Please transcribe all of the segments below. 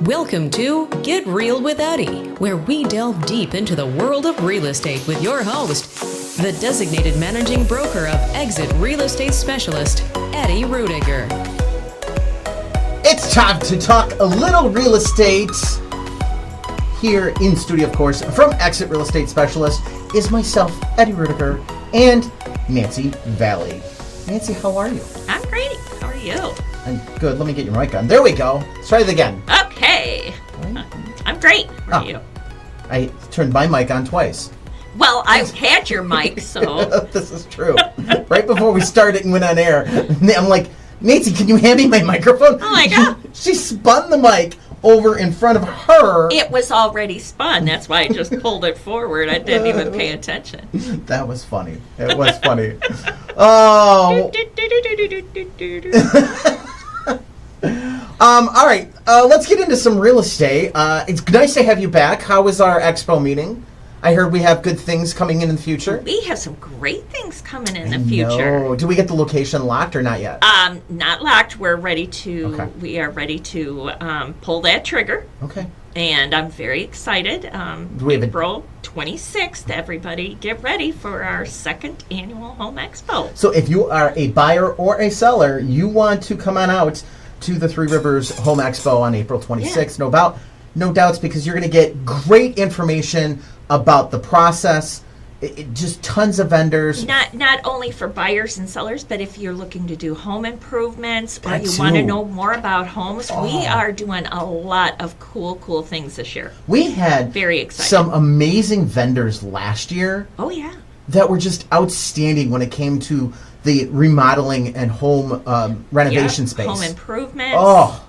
Welcome to Get Real with Eddie, where we delve deep into the world of real estate with your host, the designated managing broker of Exit Real Estate Specialist, Eddie Rudiger. It's time to talk a little real estate. Here in studio, of course, from Exit Real Estate Specialist is myself, Eddie Rudiger, and Nancy Valley. Nancy, how are you? I'm great. How are you? I'm good. Let me get your mic on. There we go. Let's try it again. Okay. I'm great. How are you? I turned my mic on twice. Well, I've had your mic, so... This is true. Right before we started and went on air, I'm like, Nancy, can you hand me my microphone? Oh my God. She spun the mic over in front of her. It was already spun. That's why I just pulled it forward. I didn't even pay attention. That was funny. It was funny. Oh. All right. Let's get into some real estate. It's nice to have you back. How was our Expo meeting? I heard we have good things coming in the future. We have some great things coming in the future. No. Do we get the location locked or not yet? Not locked. We're ready to. Okay. We are ready to pull that trigger. Okay. And I'm very excited. April 26th, everybody get ready for our second annual Home Expo. So if you are a buyer or a seller, you want to come on out to the Three Rivers Home Expo on April 26th. Yeah. No doubts, because you're going to get great information about the process. Just tons of vendors. Not only for buyers and sellers, but if you're looking to do home improvements or That you too. want to know more about homes, we are doing a lot of cool things this year. We had Very excited. some amazing vendors last year Oh yeah. that were just outstanding when it came to the remodeling and home renovation Yep, space. Home improvements. Oh,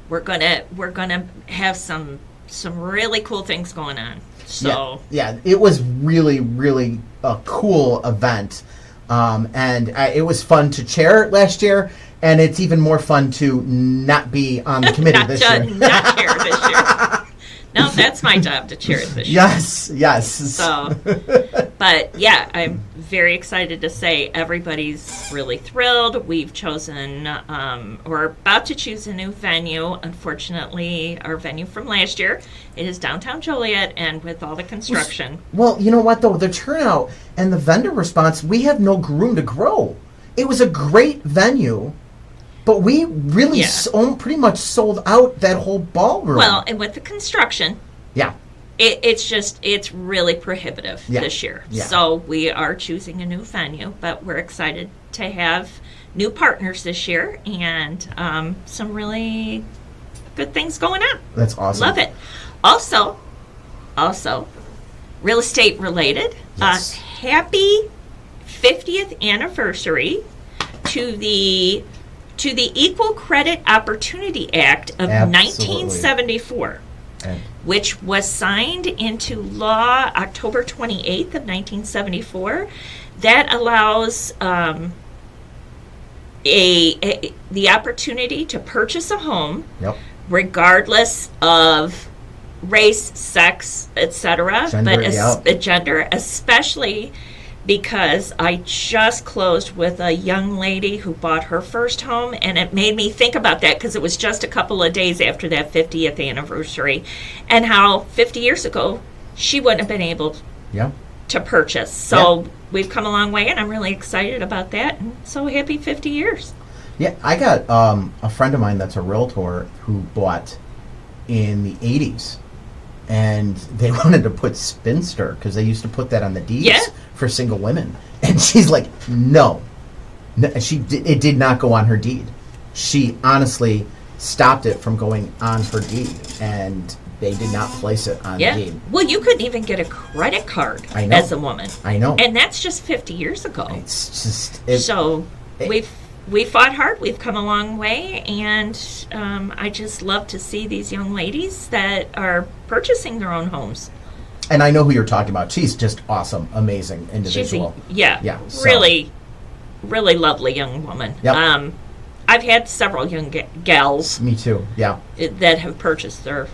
We're gonna have some really cool things going on. So yeah, it was really a cool event, and it was fun to chair it last year, and it's even more fun to not be on the committee this year. Not chair this year. No, that's my job to chair it this year. Yes. So, but yeah, I'm very excited to say everybody's really thrilled. We've chosen, we're about to choose a new venue. Unfortunately, our venue from last year, it is downtown Joliet, and with all the construction. Well, you know what though, the turnout and the vendor response, we have no room to grow. It was a great venue, but we really pretty much sold out that whole ballroom. Well, and with the construction, yeah. It's really prohibitive this year. Yeah. So we are choosing a new venue, but we're excited to have new partners this year and some really good things going on. That's awesome. Love it. Also, real estate related. Yes. Happy 50th anniversary to the Equal Credit Opportunity Act of Absolutely. 1974. Which was signed into law October 28th of 1974. That allows the opportunity to purchase a home, regardless of race, sex, etc. Gender, especially because I just closed with a young lady who bought her first home, and it made me think about that because it was just a couple of days after that 50th anniversary, and how 50 years ago she wouldn't have been able to purchase. So we've come a long way, and I'm really excited about that, and so happy 50 years. Yeah, I got a friend of mine that's a realtor who bought in the 80s. And they wanted to put spinster because they used to put that on the deeds for single women. And she's like, no, it did not go on her deed. She honestly stopped it from going on her deed, and they did not place it on the deed. Well, you couldn't even get a credit card as a woman. I know. And that's just 50 years ago. It's just... We fought hard. We've come a long way, and I just love to see these young ladies that are purchasing their own homes. And I know who you're talking about. She's just awesome, amazing individual. Really lovely young woman. Yep. I've had several young gals. Me too. Yeah. That have purchased their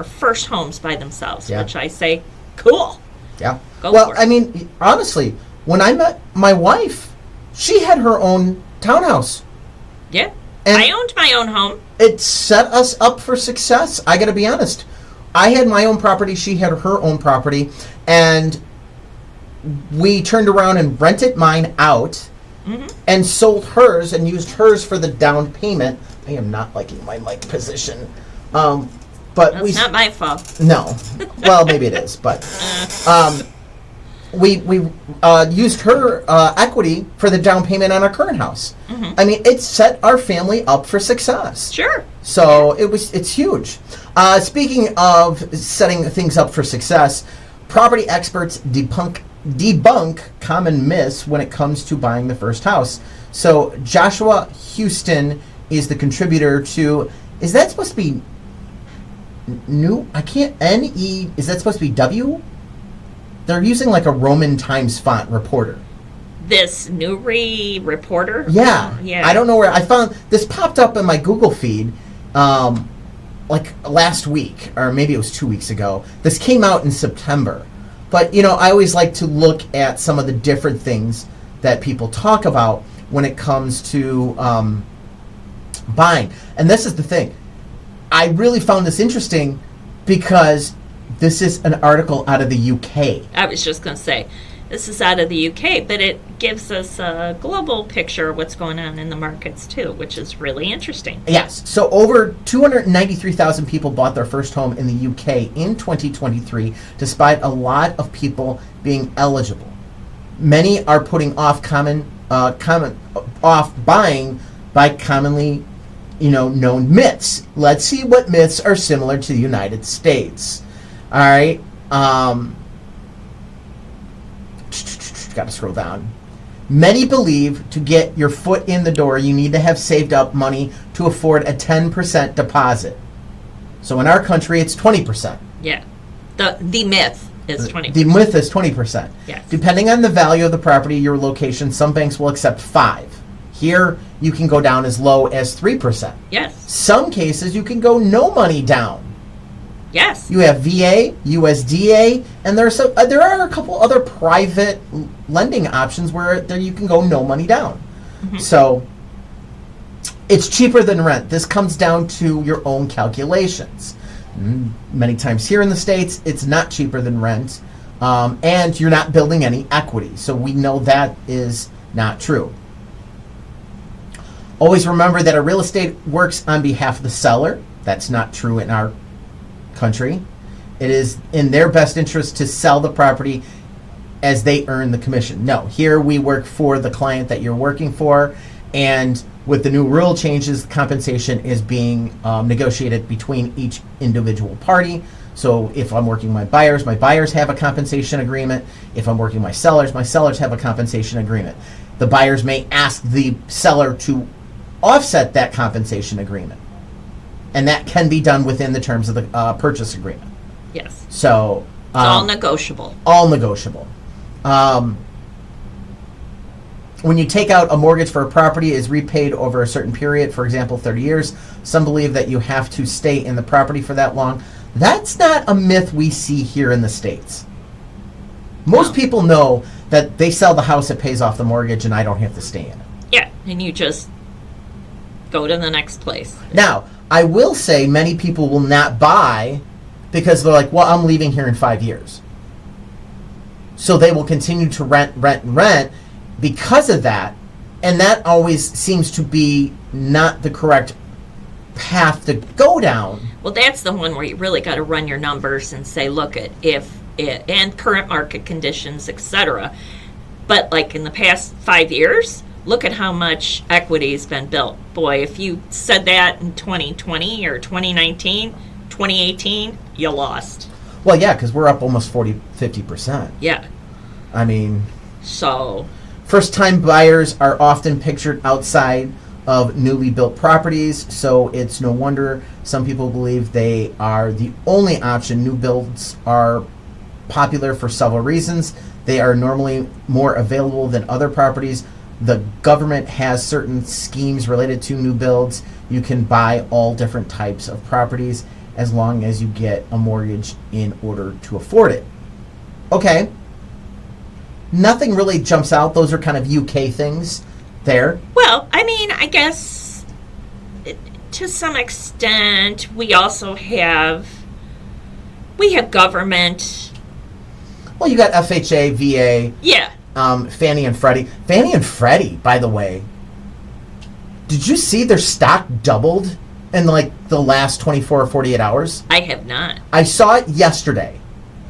first homes by themselves, which I say, cool. Yeah. Go for it. I mean, honestly, when I met my wife, she had her own townhouse. Yeah. And I owned my own home. It set us up for success. I got to be honest. I had my own property. She had her own property. And we turned around and rented mine out and sold hers and used hers for the down payment. I am not liking my mic position. But That's not my fault. No. Well, maybe it is. But we used her equity for the down payment on our current house. I mean, it set our family up for success. Sure. So it's huge. Speaking of setting things up for success, property experts debunk common myths when it comes to buying the first house. So Joshua Houston is the contributor to. Is that supposed to be new? I can't. N-E. Is that supposed to be W? They're using like a Roman Times font, reporter. This Newry reporter? Yeah. Yeah. I don't know where I found this. Popped up in my Google feed like last week, or maybe it was 2 weeks ago. This came out in September. But, you know, I always like to look at some of the different things that people talk about when it comes to buying. And this is the thing. I really found this interesting because this is an article out of the UK. I was just going to say, this is out of the UK, but it gives us a global picture of what's going on in the markets, too, which is really interesting. Yes. So over 293,000 people bought their first home in the UK in 2023, despite a lot of people being eligible. Many are putting off buying by commonly, known myths. Let's see what myths are similar to the United States. All right. Got to scroll down. Many believe to get your foot in the door, you need to have saved up money to afford a 10% deposit. So in our country, it's 20%. Yeah. The myth is 20%. The myth is 20%. Yes. Depending on the value of the property, your location, some banks will accept 5%. Here, you can go down as low as 3%. Yes. Some cases, you can go no money down. Yes. You have VA, USDA, and there are a couple other private lending options where you can go no money down. So it's cheaper than rent. This comes down to your own calculations. Many times here in the States, it's not cheaper than rent, and you're not building any equity. So we know that is not true. Always remember that a real estate works on behalf of the seller. That's not true in our country. It is in their best interest to sell the property as they earn the commission. No, here we work for the client that you're working for, and with the new rule changes, compensation is being negotiated between each individual party. So if I'm working my buyers have a compensation agreement. If I'm working my sellers have a compensation agreement. The buyers may ask the seller to offset that compensation agreement. And that can be done within the terms of the purchase agreement. Yes. So it's all negotiable. All negotiable. When you take out a mortgage for a property, it is repaid over a certain period, for example, 30 years. Some believe that you have to stay in the property for that long. That's not a myth we see here in the States. Most people know that they sell the house, it pays off the mortgage, and I don't have to stay in it. Yeah, and you just go to the next place. Now, I will say many people will not buy because they're like, well, I'm leaving here in 5 years. So they will continue to rent because of that. And that always seems to be not the correct path to go down. Well, that's the one where you really got to run your numbers and say, look, and current market conditions, etc. But like in the past 5 years, look at how much equity has been built. Boy, if you said that in 2020 or 2019, 2018, you lost. Well, yeah, because we're up almost 50%. Yeah. I mean... So... First-time buyers are often pictured outside of newly built properties, so it's no wonder some people believe they are the only option. New builds are popular for several reasons. They are normally more available than other properties. The government has certain schemes related to new builds. You can buy all different types of properties as long as you get a mortgage in order to afford it. Okay. Nothing really jumps out. Those are kind of UK things there. Well, I mean, I guess to some extent. We also have government. Well, you got FHA, VA. Yeah. Fannie and Freddie. Fannie and Freddie, by the way, did you see their stock doubled in like the last 24 or 48 hours? I have not. I saw it yesterday.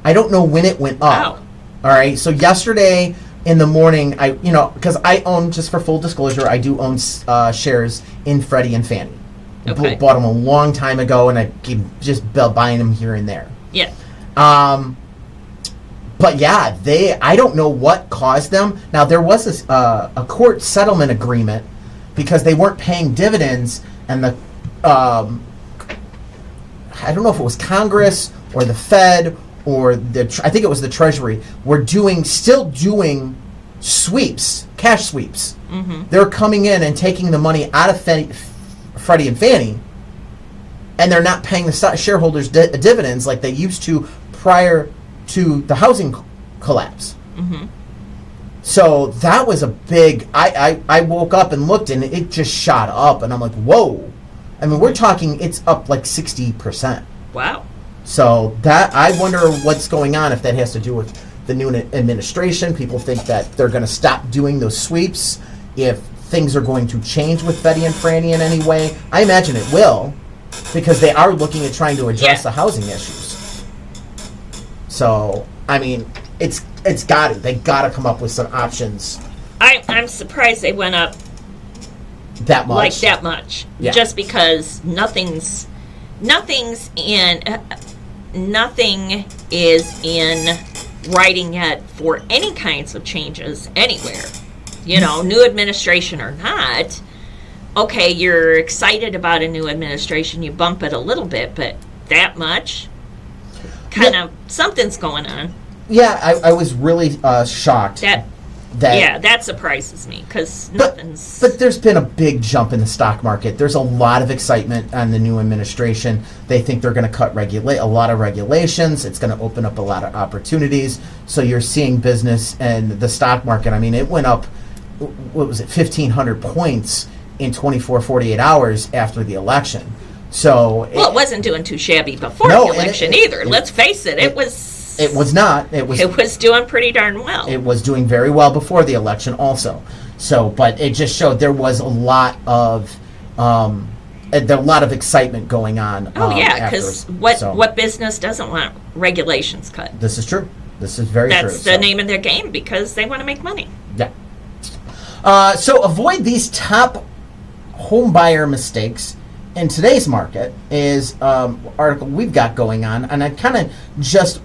I don't know when it went up. Wow. All right. So yesterday in the morning, because I own, just for full disclosure, I do own shares in Freddie and Fannie. Okay. Bought them a long time ago, and I keep just buying them here and there. Yeah. But yeah, I don't know what caused them. Now, there was a court settlement agreement because they weren't paying dividends, and the I don't know if it was Congress or the Fed or I think it was the Treasury, were still doing sweeps, cash sweeps. Mm-hmm. They're coming in and taking the money out of Freddie and Fannie, and they're not paying the shareholders dividends like they used to prior to the housing collapse. Mm-hmm. So that was a big. I woke up and looked, and it just shot up, and I'm like, whoa. I mean, we're talking, it's up like 60%. Wow. So that, I wonder what's going on, if that has to do with the new administration. People think that they're going to stop doing those sweeps, if things are going to change with Freddie and Fannie in any way. I imagine it will, because they are looking at trying to address the housing issues. So, I mean, they got to come up with some options. I'm surprised they went up that much. Like that much. Yeah. Just because nothing is in writing yet for any kinds of changes anywhere. New administration or not. Okay, you're excited about a new administration, you bump it a little bit, but that much? Something's going on. Yeah, I was really shocked. That surprises me, because nothing's... But there's been a big jump in the stock market. There's a lot of excitement on the new administration. They think they're going to cut a lot of regulations. It's going to open up a lot of opportunities. So you're seeing business and the stock market. I mean, it went up, 1,500 points in 48 hours after the election. So it wasn't doing too shabby before the election either. Let's face it, it was... It was not. It was doing pretty darn well. It was doing very well before the election also. So, but it just showed there was a lot of excitement going on. Oh yeah, because what business doesn't want regulations cut? This is true. This is very true. That's the name of their game, because they want to make money. Yeah. So avoid these top home buyer mistakes in today's market is article we've got going on, and I kind of just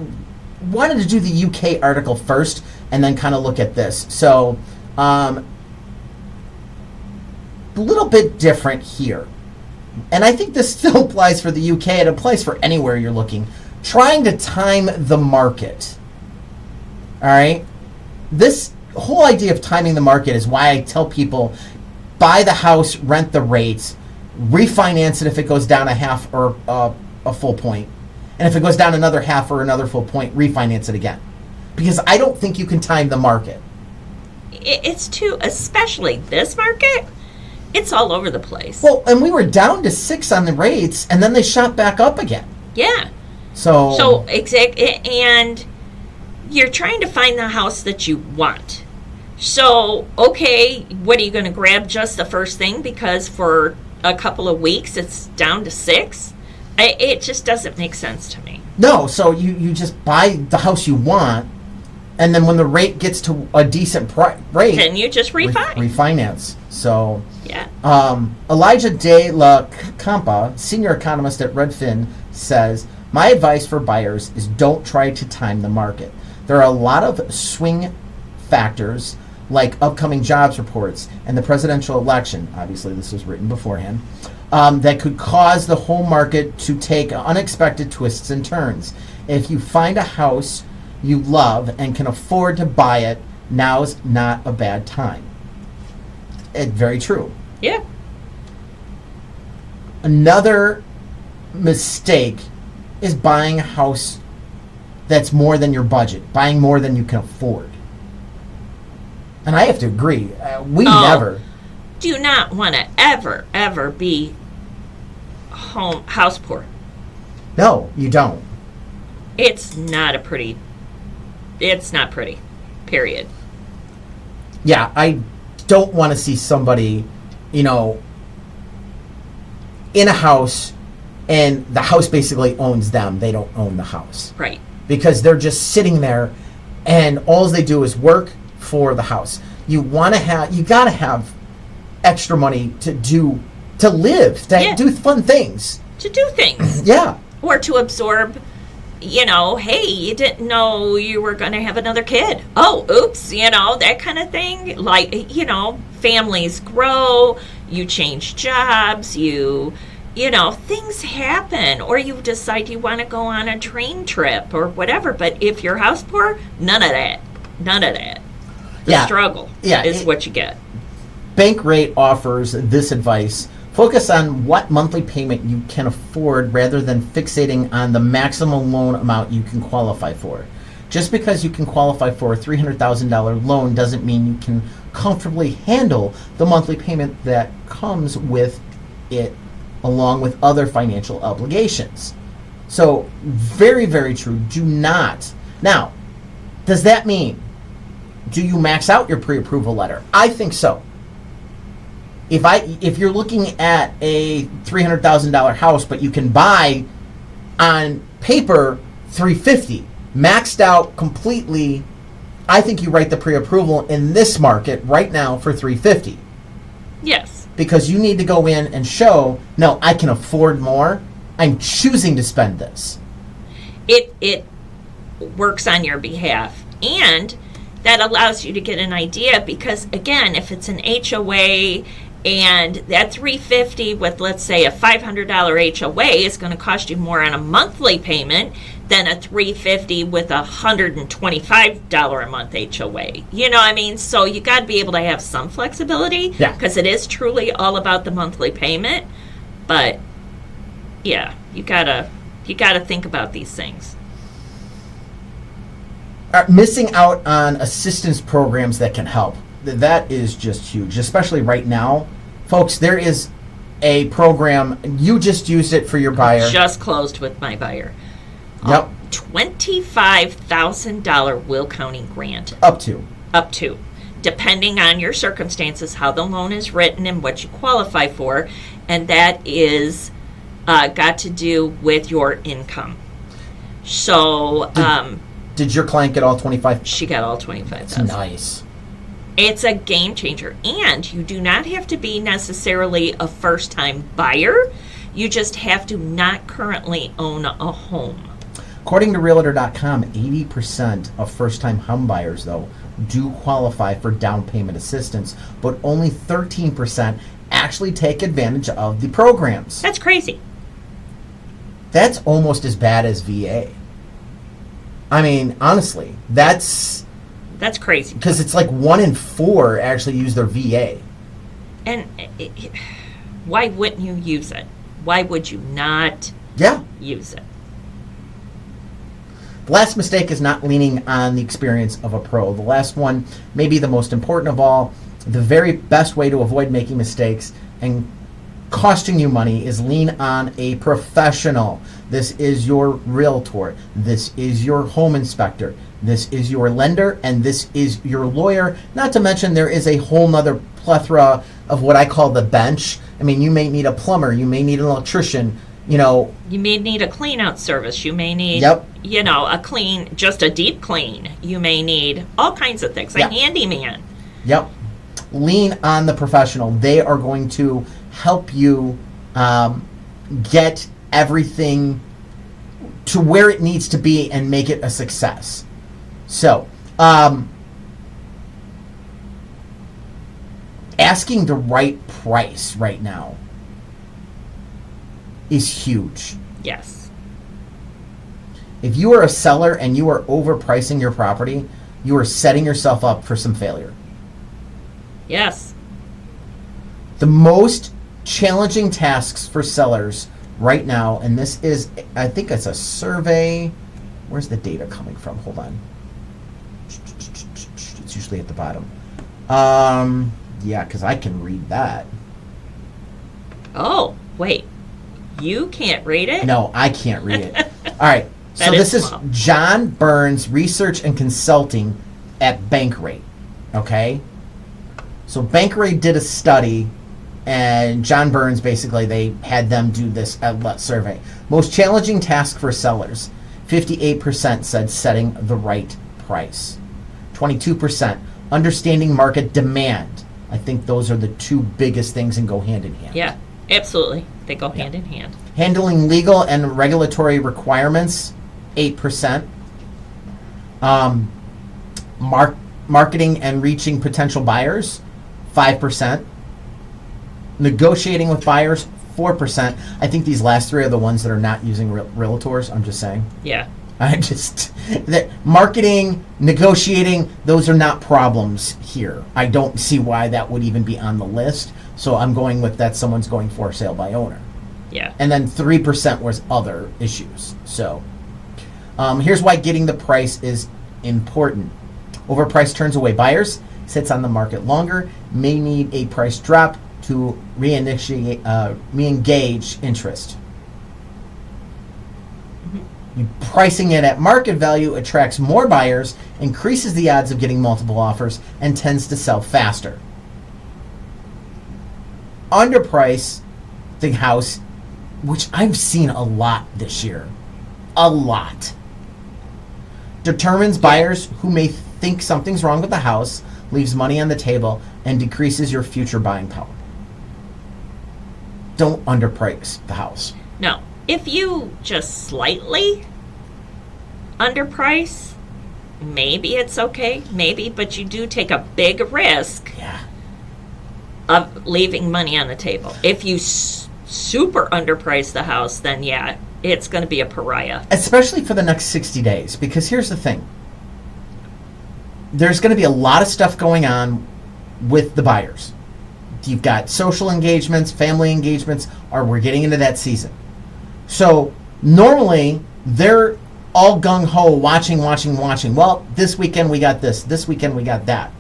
wanted to do the UK article first and then kind of look at this. So a little bit different here, and I think this still applies for the UK. It applies for anywhere you're looking. Trying to time the market. All right, this whole idea of timing the market is why I tell people, buy the house, rent the rates, refinance it if it goes down a half or a full point. And if it goes down another half or another full point, refinance it again. Because I don't think you can time the market. It's too, especially this market, it's all over the place. Well, and we were down to 6 on the rates, and then they shot back up again. Yeah. So and you're trying to find the house that you want. So, okay, what are you going to grab, just the first thing? Because for a couple of weeks it's down to 6? It just doesn't make sense to me. No, so you just buy the house you want, and then when the rate gets to a decent rate, then you just refinance. So yeah. Elijah De La Campa, senior economist at Redfin, says, my advice for buyers is don't try to time the market. There are a lot of swing factors like upcoming jobs reports and the presidential election, obviously this was written beforehand, that could cause the whole market to take unexpected twists and turns. If you find a house you love and can afford to buy it, now's not a bad time. It's very true. Yeah. Another mistake is buying a house that's more than your budget, buying more than you can afford. And I have to agree, we never do not want to ever be house poor. No, you don't. It's not pretty, period. Yeah, I don't want to see somebody, in a house and the house basically owns them. They don't own the house. Right. Because they're just sitting there and all they do is work for the house. You got to have extra money to live, to do fun things. To do things. Yeah. Or to absorb, hey, you didn't know you were going to have another kid. Oh, oops, that kind of thing. Like, families grow, you change jobs, things happen, or you decide you want to go on a train trip or whatever. But if you're house poor, none of that. The struggle is what you get. Bankrate offers this advice. Focus on what monthly payment you can afford rather than fixating on the maximum loan amount you can qualify for. Just because you can qualify for a $300,000 loan doesn't mean you can comfortably handle the monthly payment that comes with it, along with other financial obligations. So, very, very true. Do not. Now, does that mean, do you max out your pre-approval letter? I think so. If you're looking at a $300,000 house, but you can buy on paper $350,000, maxed out completely, I think you write the pre-approval in this market right now for $350,000. Yes. Because you need to go in and show, no, I can afford more. I'm choosing to spend this. It works on your behalf, and that allows you to get an idea, because again, if it's an HOA and that $350,000 with, let's say, a $500 HOA is going to cost you more on a monthly payment than a $350,000 with a $125 a month HOA. So you got to be able to have some flexibility, because it is truly all about the monthly payment. But yeah, you gotta think about these things. Missing out on assistance programs that can help. That is just huge, especially right now. Folks, there is a program, you just used it for your buyer. Just closed with my buyer. Yep. $25,000 Will County grant. Up to. Depending on your circumstances, how the loan is written and what you qualify for. And that is got to do with your income. So... Did your client get all 25? She got all 25,000. That's nice. It's a game changer. And you do not have to be necessarily a first-time buyer. You just have to not currently own a home. According to Realtor.com, 80% of first-time home buyers, though, do qualify for down payment assistance, but only 13% actually take advantage of the programs. That's crazy. That's almost as bad as VA. I mean, honestly, that's crazy. Because it's like 1 in 4 actually use their VA. And why wouldn't you use it? Why would you not use it? The last mistake is not leaning on the experience of a pro. The last one, maybe the most important of all, the very best way to avoid making mistakes and costing you money is lean on a professional. This is your realtor. This is your home inspector. This is your lender, and this is your lawyer. Not to mention there is a whole nother plethora of what I call the bench. I mean, you may need a plumber. You may need an electrician. You may need a clean out service. You may need, just a deep clean. You may need all kinds of things. A handyman. Yep. Lean on the professional. They are going to help you get everything to where it needs to be and make it a success. So, asking the right price right now is huge. Yes. If you are a seller and you are overpricing your property, you are setting yourself up for some failure. Yes. The most challenging tasks for sellers right now, and this is, I think it's a survey. Where's the data coming from? Hold on. It's usually at the bottom. Yeah, because I can read that. Oh, wait. You can't read it? No, I can't read it. All right. So this is small. John Burns Research and Consulting at Bankrate. Okay? So Bankrate did a study, and John Burns, basically, they had them do this survey. Most challenging task for sellers. 58% said setting the right price. 22%, understanding market demand. I think those are the two biggest things and go hand in hand. Yeah, absolutely. They go hand in hand. Handling legal and regulatory requirements, 8%. Marketing and reaching potential buyers, 5%. Negotiating with buyers, 4%. I think these last three are the ones that are not using realtors. I'm just saying. Yeah. Marketing, negotiating, those are not problems here. I don't see why that would even be on the list. So I'm going with that someone's going for sale by owner. Yeah. And then 3% was other issues. So here's why getting the price is important. Overpriced turns away buyers, sits on the market longer, may need a price drop to re-engage interest. Pricing it at market value attracts more buyers, increases the odds of getting multiple offers, and tends to sell faster. Underprice the house, which I've seen a lot this year. A lot. Determines buyers who may think something's wrong with the house, leaves money on the table, and decreases your future buying power. Don't underprice the house. No. If you just slightly underprice, maybe it's okay, maybe, but you do take a big risk of leaving money on the table. If you super underprice the house, then yeah, it's going to be a pariah. Especially for the next 60 days, because here's the thing. There's going to be a lot of stuff going on with the buyers. You've got social engagements, family engagements, or we're getting into that season. So normally they're all gung-ho, watching. Well, this weekend we got this weekend we got that.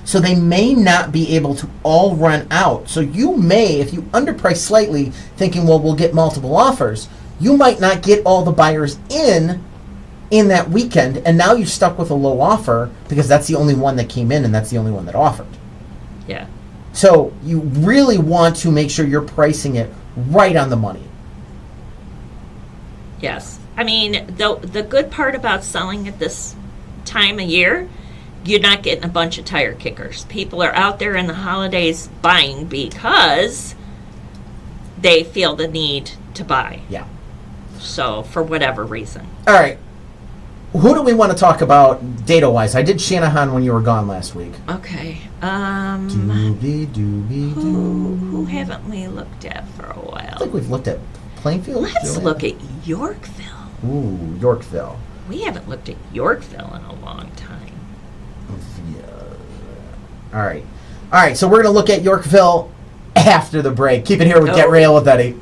So they may not be able to all run out. So you may, if you underprice slightly, thinking, well, we'll get multiple offers, you might not get all the buyers in that weekend, and now you're stuck with a low offer because that's the only one that came in and that's the only one that offered. Yeah. So you really want to make sure you're pricing it right on the money. Yes. I mean, the good part about selling at this time of year, you're not getting a bunch of tire kickers. People are out there in the holidays buying because they feel the need to buy. Yeah. So, for whatever reason. All right. Who do we want to talk about data-wise? I did Shanahan when you were gone last week. Okay. Who haven't we looked at for a while? I think we've looked at Plainfield. Let's look at Yorkville. Ooh, Yorkville. We haven't looked at Yorkville in a long time. Yeah. All right, so we're going to look at Yorkville after the break. Keep it here with Get Real with Eddie.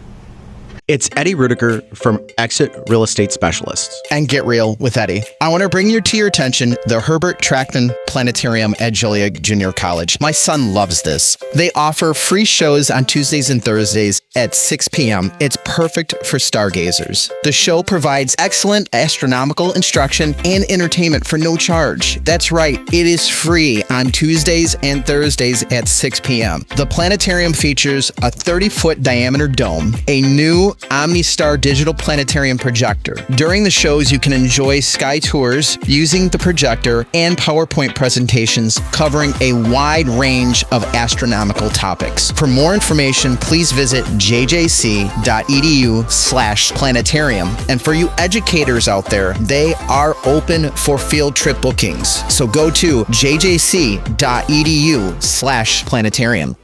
It's Eddie Rudiger from Exit Real Estate Specialists. And Get Real with Eddie. I want to bring to your attention the Herbert Trackman Planetarium at Joliet Junior College. My son loves this. They offer free shows on Tuesdays and Thursdays at 6 p.m. It's perfect for stargazers. The show provides excellent astronomical instruction and entertainment for no charge. That's right, it is free on Tuesdays and Thursdays at 6 p.m. The planetarium features a 30-foot diameter dome, a new OmniStar digital planetarium projector. During the shows, you can enjoy sky tours using the projector and PowerPoint presentations covering a wide range of astronomical topics. For more information, please visit jjc.edu/planetarium. And for you educators out there, they are open for field trip bookings. So go to jjc.edu/planetarium.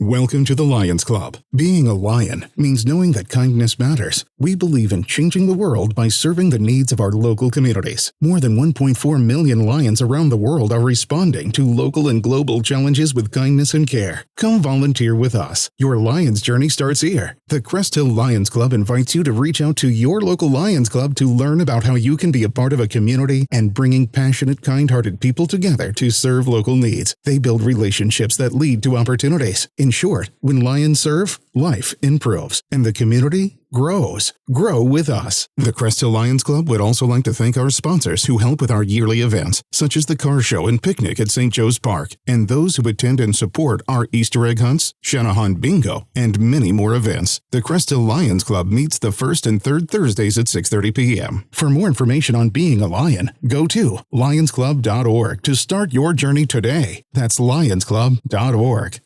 Welcome to the Lions Club. Being a lion means knowing that kindness matters. We believe in changing the world by serving the needs of our local communities. More than 1.4 million lions around the world are responding to local and global challenges with kindness and care. Come volunteer with us. Your Lions journey starts here. The Crest Hill Lions Club invites you to reach out to your local Lions Club to learn about how you can be a part of a community and bringing passionate, kind-hearted people together to serve local needs. They build relationships that lead to opportunities. short, when lions serve, life improves, and the community grows. Grow with us. The Crest Hill Lions Club would also like to thank our sponsors who help with our yearly events, such as the car show and picnic at St. Joe's Park, and those who attend and support our Easter egg hunts, Shanahan Bingo, and many more events. The Crest Hill Lions Club meets the first and third Thursdays at 6:30 p.m. For more information on being a lion, go to lionsclub.org to start your journey today. That's lionsclub.org.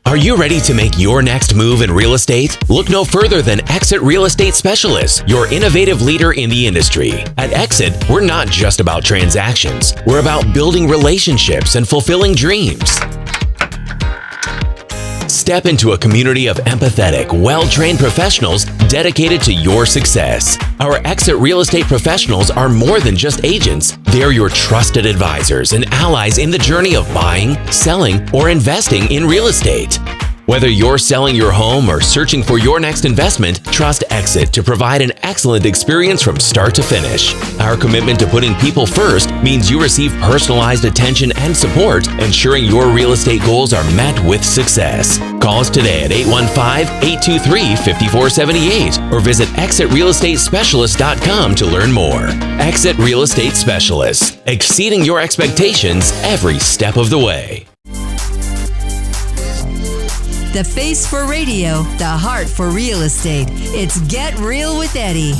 Are you ready to make your next move in real estate? Look no further than Exit Real Estate Specialists, your innovative leader in the industry. At Exit, we're not just about transactions. We're about building relationships and fulfilling dreams. Step into a community of empathetic, well-trained professionals dedicated to your success. Our Exit Real Estate professionals are more than just agents. They're your trusted advisors and allies in the journey of buying, selling, or investing in real estate. Whether you're selling your home or searching for your next investment, trust Exit to provide an excellent experience from start to finish. Our commitment to putting people first means you receive personalized attention and support, ensuring your real estate goals are met with success. Call us today at 815-823-5478 or visit exitrealestatespecialist.com to learn more. Exit Real Estate Specialists, exceeding your expectations every step of the way. The face for radio, the heart for real estate. It's Get Real with Eddie.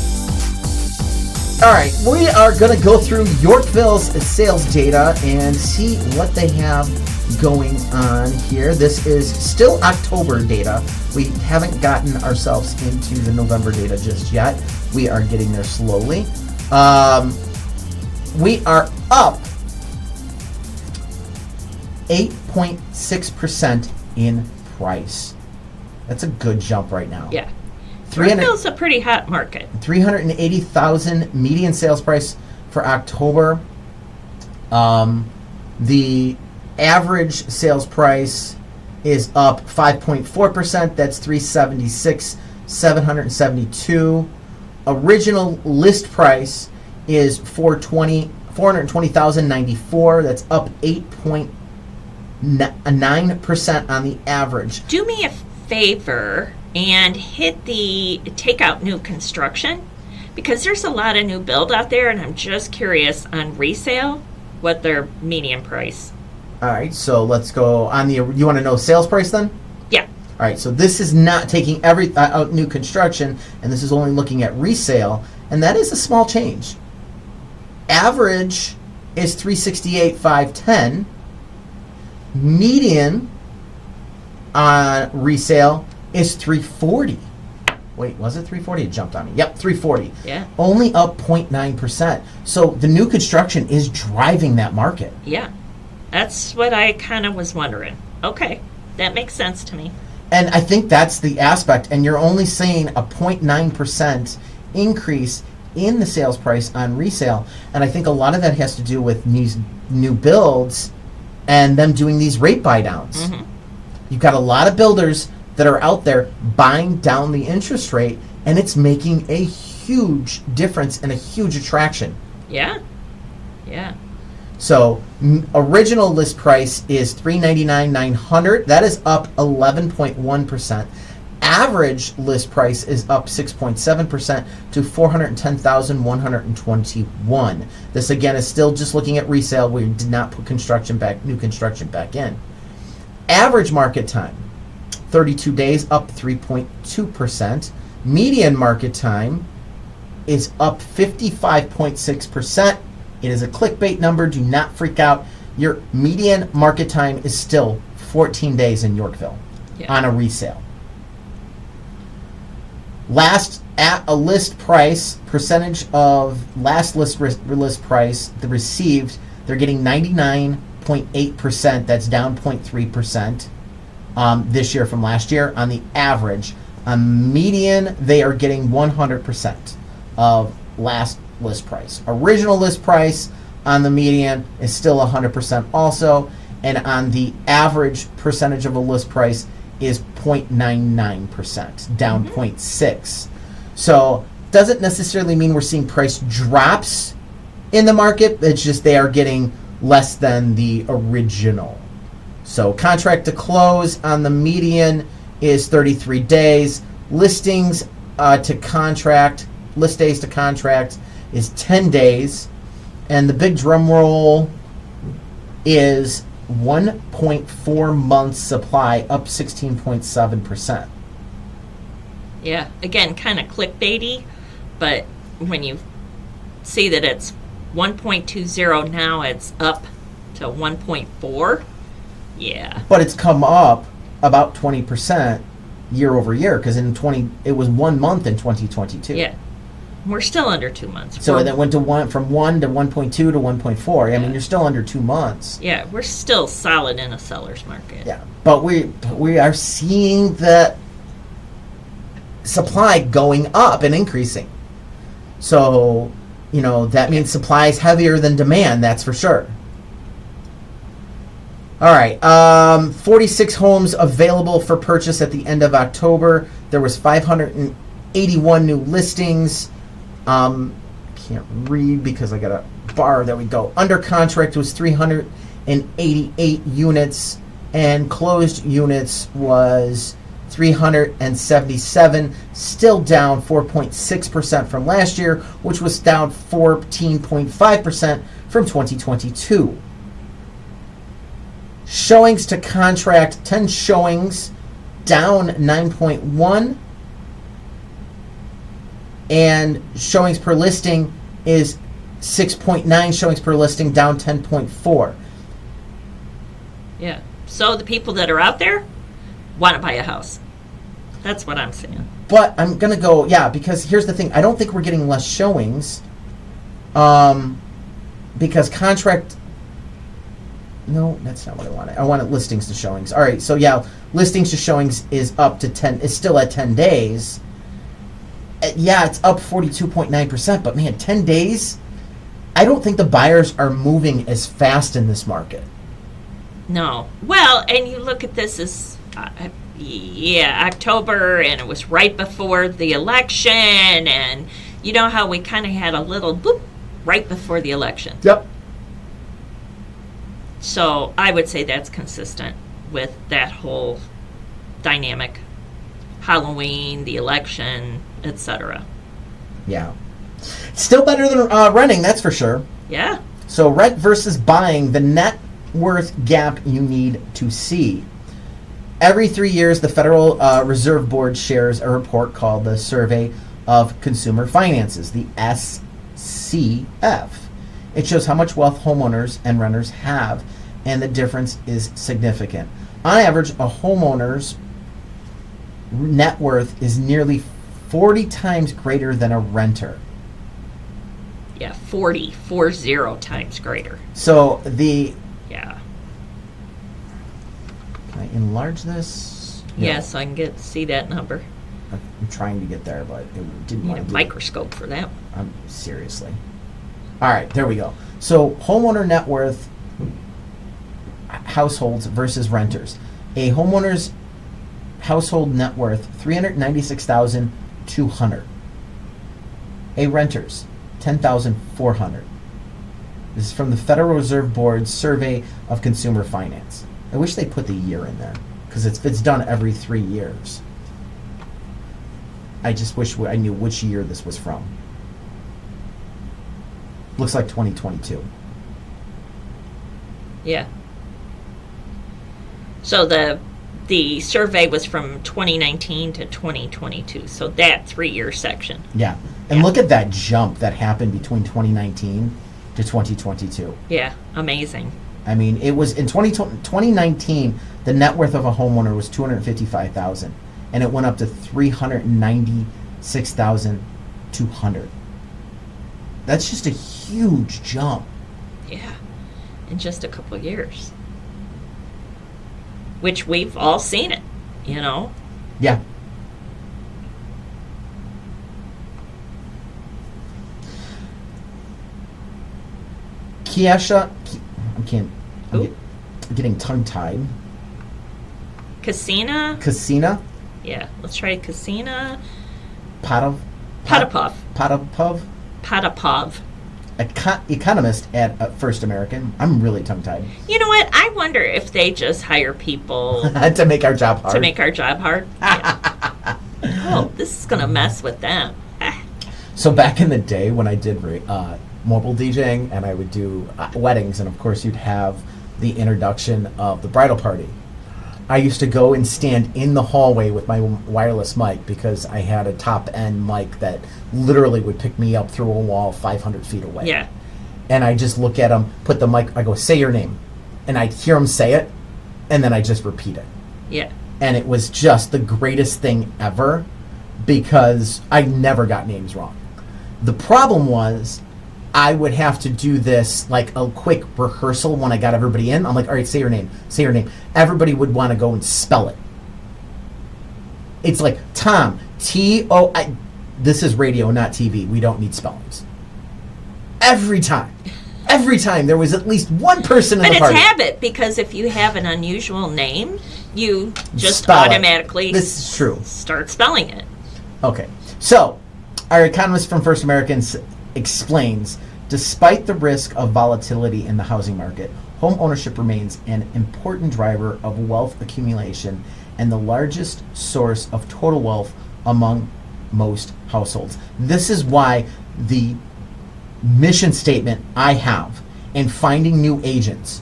All right, we are going to go through Yorkville's sales data and see what they have going on here. This is still October data. We haven't gotten ourselves into the November data just yet. We are getting there slowly. We are up 8.6% in price. That's a good jump right now. Yeah. Yorkville's a pretty hot market. 380,000 median sales price for October. The average sales price is up 5.4%. That's 376,772. Original list price is 420,094. That's up 8.9% on the average. Do me a favor and hit the take out new construction, because there's a lot of new build out there, and I'm just curious on resale what their median price. All right, so let's go on the. You want to know sales price then? Yeah. All right, so this is not taking every out new construction, and this is only looking at resale, and that is a small change. Average is 368,510. Median on resale is 340. Wait, was it 340? It jumped on me. Yep, 340. Yeah. Only up 0.9%. So the new construction is driving that market. Yeah. That's what I kind of was wondering. Okay. That makes sense to me. And I think that's the aspect. And you're only seeing a 0.9% increase in the sales price on resale. And I think a lot of that has to do with these new builds and them doing these rate buy downs. Mm-hmm. You've got a lot of builders that are out there buying down the interest rate, and it's making a huge difference and a huge attraction. Yeah. Yeah. So original list price is $399,900. That is up 11.1%. Average list price is up 6.7% to $410,121. This again is still just looking at resale. We did not put new construction back in. Average market time, 32 days, up 3.2%. Median market time is up 55.6%. It is a clickbait number. Do not freak out. Your median market time is still 14 days in Yorkville on a resale. Last at a list price, percentage of last list price, the received, they're getting 99.8%. That's down 0.3% this year from last year. On the average, on median, they are getting 100% of last list price. Original list price on the median is still 100% also, and on the average percentage of a list price is 0.99%, down 0.6. So doesn't necessarily mean we're seeing price drops in the market. It's just they are getting less than the original. So contract to close on the median is 33 days. Listings to contract, list days to contract is 10 days. And the big drum roll is 1.4 months supply, up 16.7%. Yeah, again, kind of clickbaity, but when you see that it's 1.20 now, it's up to 1.4. Yeah. But it's come up about 20% year over year, because it was 1 month in 2022. Yeah. We're still under 2 months. So it went from 1 to 1.2 to 1.4. I mean, you're still under 2 months. Yeah, we're still solid in a seller's market. Yeah, but we are seeing the supply going up and increasing. So, that means supply is heavier than demand, that's for sure. All right, 46 homes available for purchase at the end of October. There was 581 new listings. Can't read because I got a bar. There we go. Under contract was 388 units, and closed units was 377, still down 4.6% from last year, which was down 14.5% from 2022. Showings to contract, 10 showings, down 9.1. And showings per listing is 6.9 showings per listing, down 10.4. Yeah. So the people that are out there want to buy a house. That's what I'm saying. But I'm going to go, because here's the thing. I don't think we're getting less showings. Because contract... No, that's not what I wanted. I wanted listings to showings. All right, so listings to showings is up to 10. It's still at 10 days. It's up 42.9%, but man, 10 days, I don't think the buyers are moving as fast in this market. No. Well, and you look at this as, October, and it was right before the election, and you know how we kind of had a little boop right before the election. Yep. So I would say that's consistent with that whole dynamic. Halloween, the election, etc. Yeah. Still better than renting, that's for sure. Yeah. So rent versus buying, the net worth gap you need to see. Every 3 years, the Federal Reserve Board shares a report called the Survey of Consumer Finances, the SCF. It shows how much wealth homeowners and renters have, and the difference is significant. On average, a homeowner's net worth is nearly 40 times greater than a renter. Yeah, 40 times greater. So Yeah. Can I enlarge this? Yes, I can see that number. I'm trying to get there, but it didn't Need want a to microscope for that. Seriously. All right, there we go. So homeowner net worth households versus renters. A homeowner's household net worth, $396,200. A renter's, $10,400. This is from the Federal Reserve Board's Survey of Consumer Finance. I wish they put the year in there, because it's done every 3 years. I just wish I knew which year this was from. Looks like 2022. Yeah. So the survey was from 2019 to 2022. So that 3-year section. Yeah. And look at that jump that happened between 2019 to 2022. Yeah, amazing. I mean, it was in 2019, the net worth of a homeowner was $255,000, and it went up to $396,200. That's just a huge jump. Yeah, in just a couple of years. Which we've all seen it, Yeah. Kiesha, I'm getting tongue-tied. Casina? Yeah, let's try Casina. Potapov. economist at First American. I'm really tongue-tied. You know what? I wonder if they just hire people to make our job hard. To make our job hard. Yeah. Oh, this is going to mess with them. So back in the day when I did mobile DJing and I would do weddings, and of course you'd have the introduction of the bridal party. I used to go and stand in the hallway with my wireless mic because I had a top-end mic that literally would pick me up through a wall 500 feet away. Yeah. And I just look at them, put the mic, I go, say your name. And I'd hear them say it, and then I just repeat it. Yeah. And it was just the greatest thing ever because I never got names wrong. The problem was I would have to do this like a quick rehearsal when I got everybody in. I'm like, all right, say your name, say your name. Everybody would want to go and spell it. It's like Tom, T-O-I. This is radio, not TV. We don't need spellings. Every time there was at least one person in the party. But it's habit, because if you have an unusual name, you just Spell automatically this is true. Start spelling it. Okay, so our economist from First American explains, despite the risk of volatility in the housing market, home ownership remains an important driver of wealth accumulation and the largest source of total wealth among most households. This is why the mission statement I have in finding new agents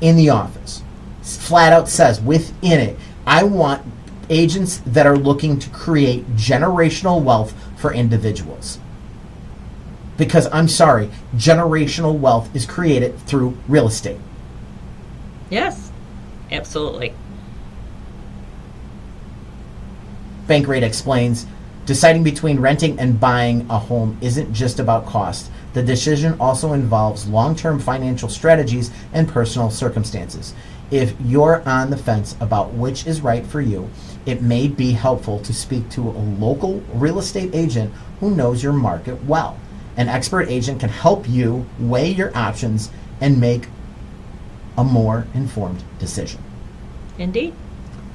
in the office flat out says within it, I want agents that are looking to create generational wealth for individuals. Because I'm sorry, generational wealth is created through real estate. Yes, absolutely. Bankrate explains, deciding between renting and buying a home isn't just about cost. The decision also involves long-term financial strategies and personal circumstances. If you're on the fence about which is right for you, it may be helpful to speak to a local real estate agent who knows your market well. An expert agent can help you weigh your options and make a more informed decision. Indeed.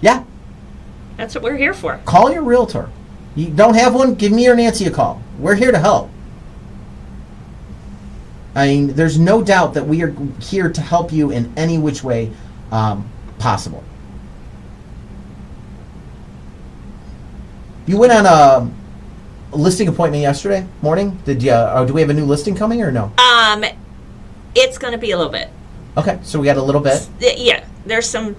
Yeah. That's what we're here for. Call your realtor. You don't have one? Give me or Nancy a call. We're here to help. I mean, there's no doubt that we are here to help you in any which way possible. You went on a listing appointment yesterday morning. Did you? Do we have a new listing coming or no? It's going to be a little bit. Okay, so we got a little bit. Yeah, there's some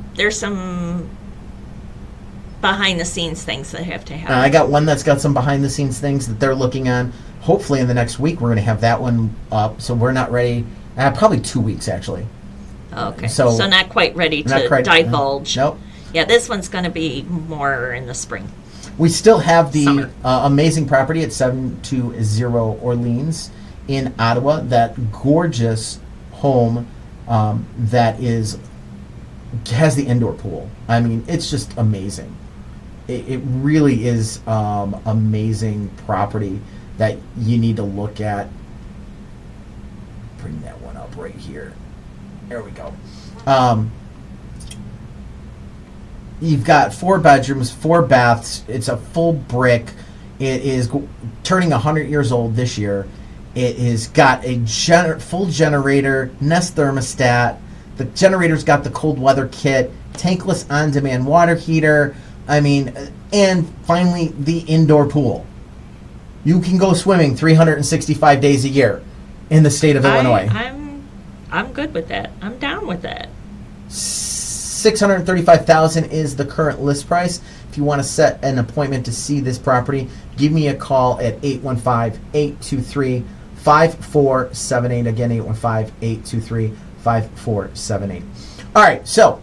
behind the scenes things that have to happen. I got one that's got some behind the scenes things that they're looking on. Hopefully in the next week we're going to have that one up. So we're not ready. Probably 2 weeks actually. Okay. So not quite ready to divulge. Nope. Yeah, this one's going to be more in the spring. We still have the amazing property at 720 Orleans in Ottawa. That gorgeous home that has the indoor pool. I mean, it's just amazing. It really is amazing property that you need to look at. Bring that one up right here. There we go. You've got 4 bedrooms, 4 baths. It's a full brick. It is turning 100 years old this year. It has got a full generator, Nest thermostat. The generator's got the cold weather kit, tankless on-demand water heater. I mean, and finally, the indoor pool. You can go swimming 365 days a year in the state of Illinois. I'm good with that. I'm down with that. $635,000 is the current list price. If you want to set an appointment to see this property, give me a call at 815-823-5478. Again, 815-823-5478. All right, so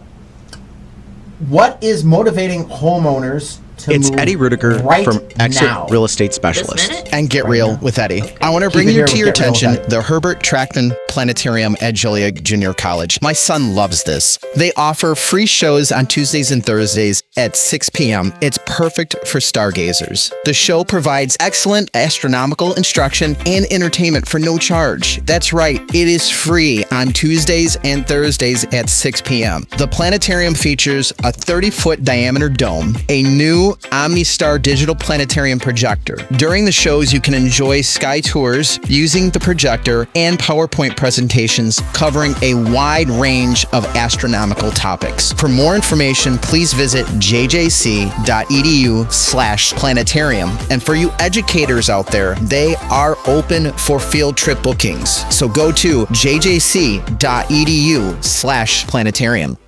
what is motivating homeowners to It's move Eddie Rudiger right from Exit now? Real Estate Specialist. And Get Real with Eddie. I want to bring Keep it you here to with your Get Real with attention Eddie. the Herbert Trackman Planetarium at Joliet Junior College. My son loves this. They offer free shows on Tuesdays and Thursdays at 6 p.m. It's perfect for stargazers. The show provides excellent astronomical instruction and entertainment for no charge. That's right, it is free on Tuesdays and Thursdays at 6 p.m. The planetarium features a 30-foot diameter dome, a new new OmniStar digital planetarium projector. During the shows, you can enjoy sky tours using the projector and PowerPoint presentations covering a wide range of astronomical topics. For more information, please visit jjc.edu/planetarium. And for you educators out there, they are open for field trip bookings. So go to jjc.edu/planetarium.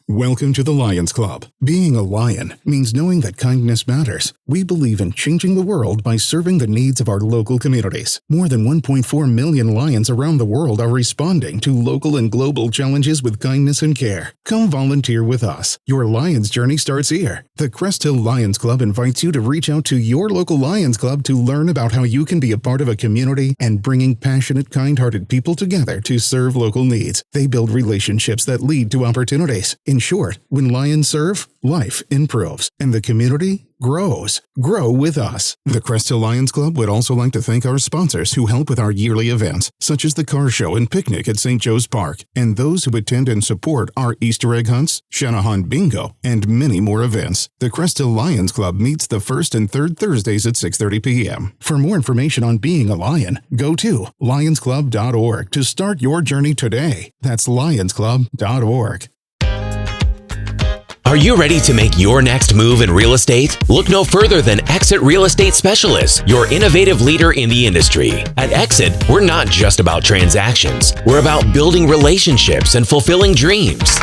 Welcome to the Lions Club. Being a lion means knowing that kindness matters. We believe in changing the world by serving the needs of our local communities. More than 1.4 million lions around the world are responding to local and global challenges with kindness and care. Come volunteer with us. Your Lions journey starts here. The Crest Hill Lions Club invites you to reach out to your local Lions Club to learn about how you can be a part of a community and bringing passionate, kind-hearted people together to serve local needs. They build relationships that lead to opportunities. In short, when lions serve, life improves, and the community grows. Grow with us. The Crest Hill Lions Club would also like to thank our sponsors who help with our yearly events, such as the car show and picnic at St. Joe's Park, and those who attend and support our Easter egg hunts, Shanahan Bingo, and many more events. The Crest Hill Lions Club meets the first and third Thursdays at 6:30 p.m. For more information on being a lion, go to lionsclub.org to start your journey today. That's lionsclub.org. Are you ready to make your next move in real estate? Look no further than Exit Real Estate Specialists, your innovative leader in the industry. At Exit, we're not just about transactions. We're about building relationships and fulfilling dreams.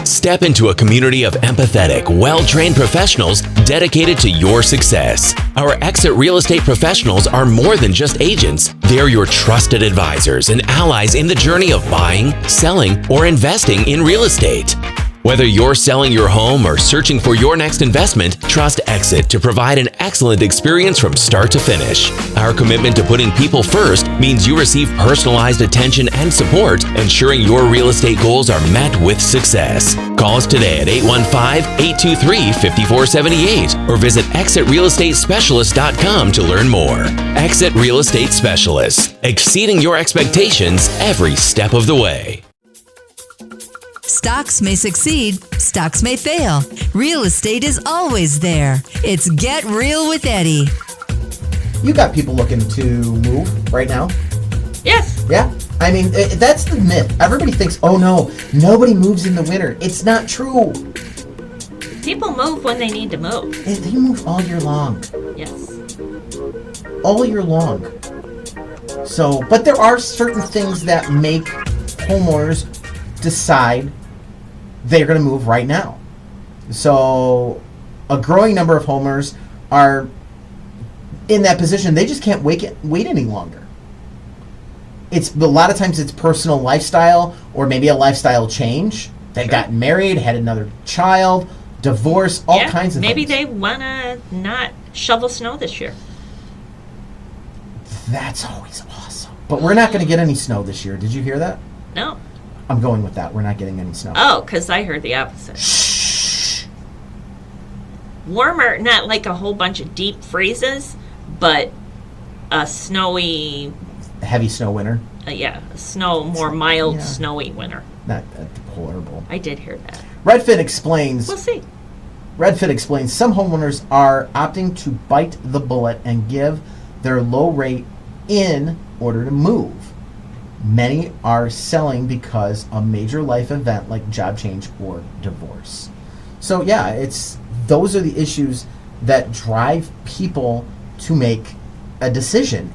Step into a community of empathetic, well-trained professionals dedicated to your success. Our Exit Real Estate professionals are more than just agents. They're your trusted advisors and allies in the journey of buying, selling, or investing in real estate. Whether you're selling your home or searching for your next investment, trust Exit to provide an excellent experience from start to finish. Our commitment to putting people first means you receive personalized attention and support, ensuring your real estate goals are met with success. Call us today at 815-823-5478 or visit exitrealestatespecialist.com to learn more. Exit Real Estate Specialists, exceeding your expectations every step of the way. Stocks may succeed, stocks may fail. Real estate is always there. It's Get Real with Eddie. You got people looking to move right now? Yes. Yeah. I mean, that's the myth. Everybody thinks, oh no, nobody moves in the winter. It's not true. People move when they need to move. They move all year long. Yes. All year long. So, but there are certain things that make homeowners decide they're going to move right now. So a growing number of homeowners are in that position. They just can't wait any longer. It's a lot of times it's personal lifestyle or maybe a lifestyle change. They got married, had another child, divorce, all kinds of maybe things. Maybe they want to not shovel snow this year. That's always awesome. But we're not going to get any snow this year. Did you hear that? No. I'm going with that. We're not getting any snow. Oh, because I heard the opposite. Shh. Warmer, not like a whole bunch of deep freezes, but a snowy... Heavy snow winter? More mild, snowy winter. Not horrible. I did hear that. Redfin explains... We'll see. Redfin explains some homeowners are opting to bite the bullet and give their low rate in order to move. Many are selling because a major life event like job change or divorce. So those are the issues that drive people to make a decision.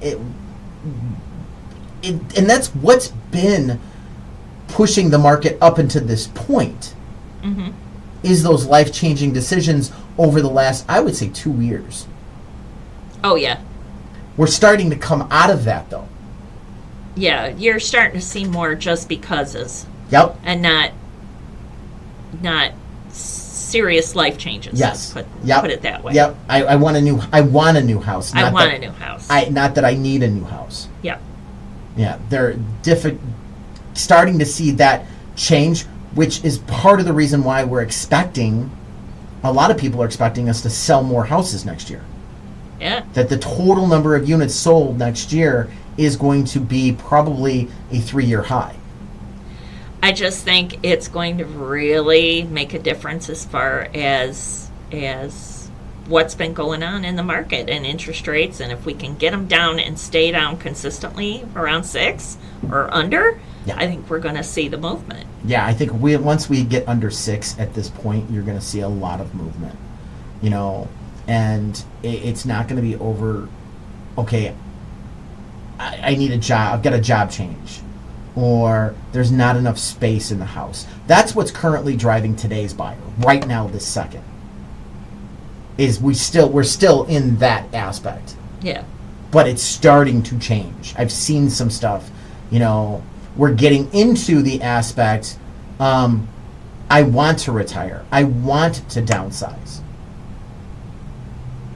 And that's what's been pushing the market up until this point. Mm-hmm. Is those life-changing decisions over the last, I would say, 2 years. Oh, yeah. We're starting to come out of that, though. Yeah, you're starting to see more just becauses. Yep. And not serious life changes. Yes. Put it that way. Yep. I want a new house. I want a new house. Not that I need a new house. Yep. Yeah. They're starting to see that change, which is part of the reason why a lot of people are expecting us to sell more houses next year. Yeah. That the total number of units sold next year is going to be probably a 3-year high. I just think it's going to really make a difference as far as what's been going on in the market and interest rates, and if we can get them down and stay down consistently around 6 or under, I think we're going to see the movement. Yeah, I think once we get under 6 at this point, you're going to see a lot of movement, and it's not going to be over, okay, I need a job, I've got a job change, or there's not enough space in the house. That's what's currently driving today's buyer right now, this second. Is we're still in that aspect. Yeah. But it's starting to change. I've seen some stuff, we're getting into the aspect, I want to retire. I want to downsize.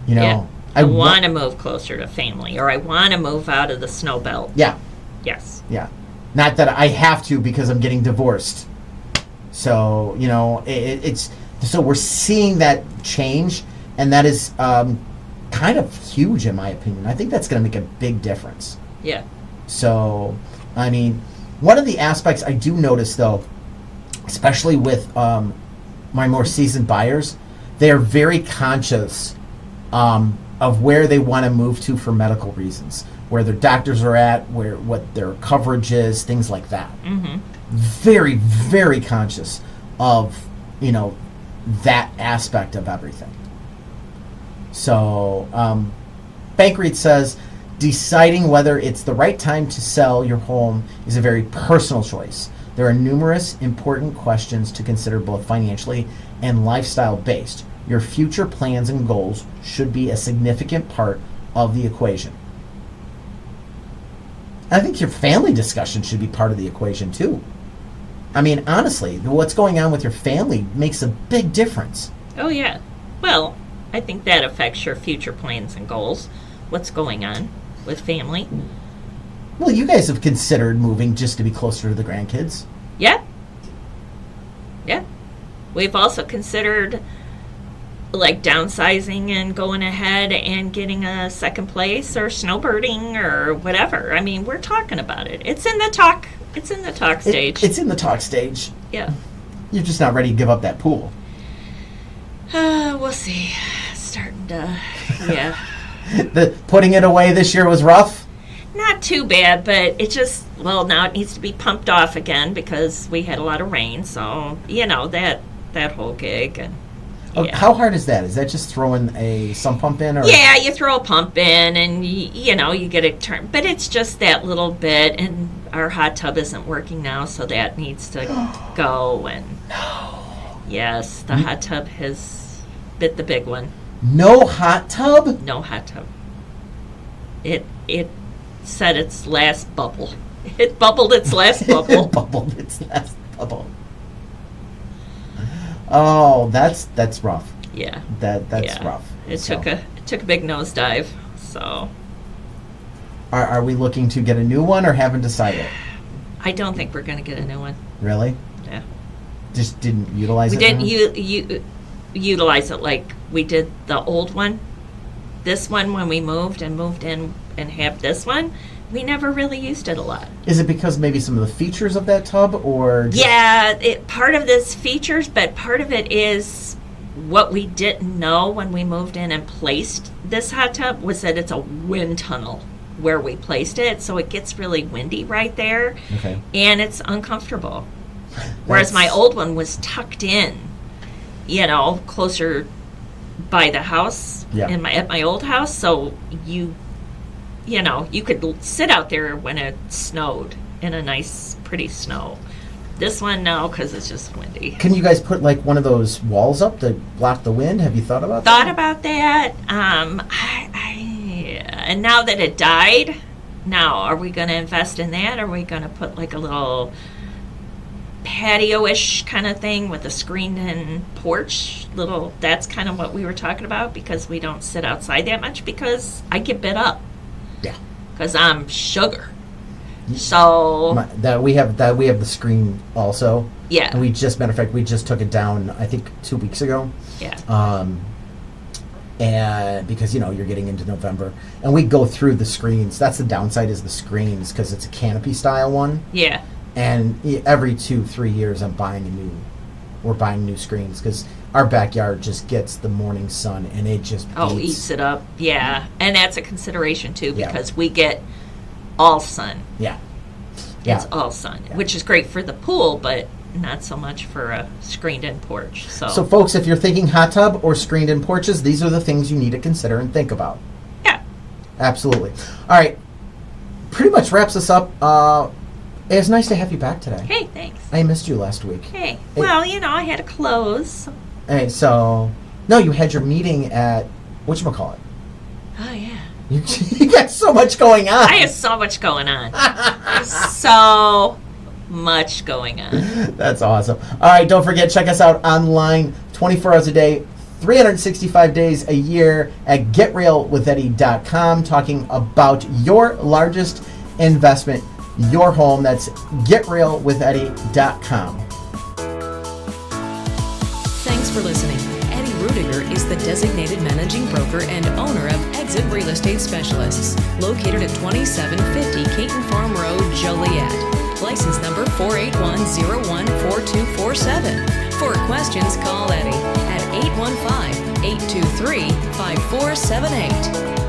I want to move closer to family, or I want to move out of the snow belt. Yeah. Yes. Yeah. Not that I have to because I'm getting divorced. So, it's so we're seeing that change, and that is kind of huge in my opinion. I think that's going to make a big difference. Yeah. So, I mean, one of the aspects I do notice, though, especially with my more seasoned buyers, they are very conscious of where they want to move to for medical reasons, where their doctors are at, what their coverage is, things like that. Mm-hmm. Very, very conscious of, that aspect of everything. So, Bankread says, deciding whether it's the right time to sell your home is a very personal choice. There are numerous important questions to consider, both financially and lifestyle based. Your future plans and goals should be a significant part of the equation. I think your family discussion should be part of the equation too. I mean, honestly, what's going on with your family makes a big difference. Oh, yeah. Well, I think that affects your future plans and goals. What's going on with family? Well, you guys have considered moving just to be closer to the grandkids. Yeah. Yeah. We've also considered like downsizing and going ahead and getting a second place or snowbirding or whatever. I mean, we're talking about it. It's in the talk stage. It's in the talk stage. Yeah. You're just not ready to give up that pool. We'll see. Starting to, yeah. Putting it away this year was rough? Not too bad, but it just, now it needs to be pumped off again because we had a lot of rain. So, that whole gig. And yeah. How hard is that? Is that just throwing a sump pump in? Or? Yeah, you throw a pump in and, you get it turned. But it's just that little bit, and our hot tub isn't working now, so that needs to go. And no. Yes, the hot tub has bit the big one. No hot tub? No hot tub. It said its last bubble. It bubbled its last bubble. It bubbled its last bubble. Oh, that's rough. Yeah. That's rough. It took a big nosedive. So. Are we looking to get a new one or haven't decided? I don't think we're going to get a new one. Really? Yeah. Just didn't utilize it? We didn't utilize it like we did the old one. This one, when we moved in and have this one, we never really used it a lot. Is it because maybe some of the features of that tub, or? Yeah, part of this features, but part of it is what we didn't know when we moved in and placed this hot tub was that it's a wind tunnel where we placed it, so it gets really windy right there. Okay. And it's uncomfortable. Whereas my old one was tucked in, closer by the house at my old house, so you could sit out there when it snowed in a nice, pretty snow. This one, no, because it's just windy. Can you guys put like one of those walls up to block the wind? Have you thought about that? Thought about that. And now that it died, now are we going to invest in that? Are we going to put like a little patio-ish kind of thing with a screened-in porch? That's kind of what we were talking about, because we don't sit outside that much because I get bit up. Yeah. Because I'm sugar. So we have the screen also. Yeah. And matter of fact, we just took it down I think 2 weeks ago. Yeah. And because you're getting into November, and we go through the screens. That's the downside, is the screens, because it's a canopy style one. Yeah. And every 2-3 years, we're buying new screens because our backyard just gets the morning sun and it just eats it up. Yeah, and that's a consideration too because we get all sun. Yeah. It's all sun, which is great for the pool, but not so much for a screened-in porch. So, folks, if you're thinking hot tub or screened-in porches, these are the things you need to consider and think about. Yeah. Absolutely. All right. Pretty much wraps us up. It was nice to have you back today. Hey, thanks. I missed you last week. Hey. Well, I had to close. Hey, no, you had your meeting at, whatchamacallit? Oh, yeah. You got so much going on. I have so much going on. So much going on. That's awesome. All right, don't forget, check us out online 24 hours a day, 365 days a year at getrealwitheddy.com, talking about your largest investment, your home. That's getrealwitheddy.com. Thanks for listening. Eddie Rudiger is the designated managing broker and owner of Exit Real Estate Specialists, located at 2750 Caton Farm Road, Joliet. License number 481014247. For questions, call Eddie at 815-823-5478.